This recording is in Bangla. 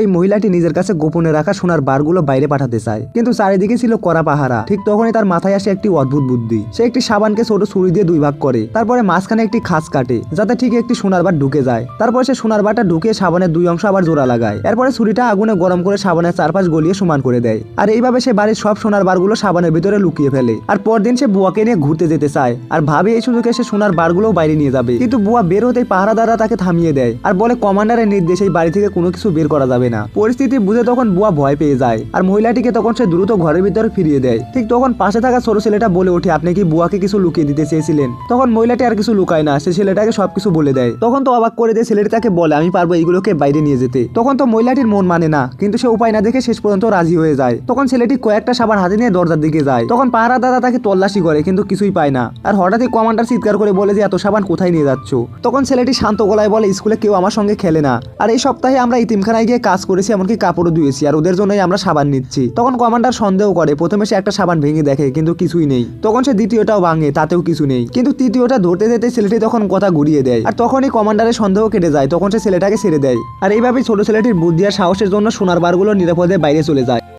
এই মহিলাটি নিজের কাছে গোপনে রাখা সোনার বারগুলো বাইরে পাঠাতে চায়, কিন্তু চারিদিকে ছিল কড়া পাহারা। ঠিক তখনই তার মাথায় আসে একটি অদ্ভুত বুদ্ধি। সে একটি সাবানকে ছোট ছুরি দিয়ে দুই ভাগ করে, তারপরে মাঝখানে একটি খাঁজ কাটে যাতে ঠিক একটি সোনার বার ঢুকে যায়। তারপর সে সোনার বারটা ঢুকিয়ে সাবানের দুই অংশ আবার জোড়া লাগায়। এরপরে ছুরিটা আগুনে গরম করে সাবানের চারপাশ গলিয়ে সমান করে দেয়। আর এইভাবে সে বাড়ির সব সোনার বারগুলো সাবানের ভিতরে লুকিয়ে ফেলে। আর পরদিন সে বুয়াকে নিয়ে ঘুরতে যেতে চায় আর ভাবে এই সুযোগে সে সোনার বারগুলো বাইরে নিয়ে যাবে, কিন্তু বুয়া বের হতেই পাহারাদাররা তাকে থামিয়ে দেয় আর বলে কমান্ডারের নির্দেশে এই বাড়ি থেকে কোনো কিছু বের করা যাবে না। পরিস্থিতি বুঝে তখন বুয়া ভয় পেয়ে যায় আর মহিলাটিকে তখন সে দ্রুত ঘরের ভিতরে ফিরিয়ে দেয়। ঠিক তখন পাশে থাকা ছোট ছেলেটা বলে ওঠে, আপনি কি বুয়াকে কিছু লুকিয়ে দিতে চেয়েছিলেন? তখন মহিলাটি আর কিছু লুকায় না, সে ছেলেটাকে সবকিছু বলে দেয়। তখন তো অবাক করে দিয়ে ছেলেটি তাকে বলে, আমি পারবো এইগুলোকে বাইরে নিয়ে যেতে। তখন তো মহিলাটির মন মানে না, কিন্তু সে উপায় না দেখে শেষ পর্যন্ত রাজি হয়ে যায়। তখন ছেলেটি কয়েকটা সাবান হাতে নিয়ে দরজার দিকে যায়। তখন পাহারাদাররা তাকে তল্লাশি করে, কিন্তু কিছুই পায় না। আর হঠাৎই কমান্ডার চিৎকার করে বলে যে এত সাবান কোথায় নিয়ে যাচ্ছ? তখন ছেলেটি শান্ত গলায় বলে, স্কুলে কেউ আমার সঙ্গে খেলে না, আর এই সপ্তাহে আমরা ইতিমখানায় গিয়ে কাজ করেছি, এমনকি কাপড়ও ধুয়েছি, আর ওদের জন্যই আমরা সাবান নিচ্ছি। তখন কমান্ডার সন্দেহ করে। প্রথমে সে একটা সাবান ভেঙে দেখে, কিন্তু কিছুই নেই। তখন সে দ্বিতীয়টাও ভাঙে, তাতেও কিছু নেই। কিন্তু তৃতীয়টা ধরতে যেতে ছেলেটি তখন কথা ঘুরিয়ে দেয়। আর তখনই কমান্ডারের সন্দেহ কেটে যায়। তখন সে ছেলেটাকে ছেড়ে দেয়। আর এইভাবেই ছোট ছেলেটির বুদ্ধি আর সাহসের জন্য সোনার বারগুলো নিরাপদে বাইরে চলে যায়।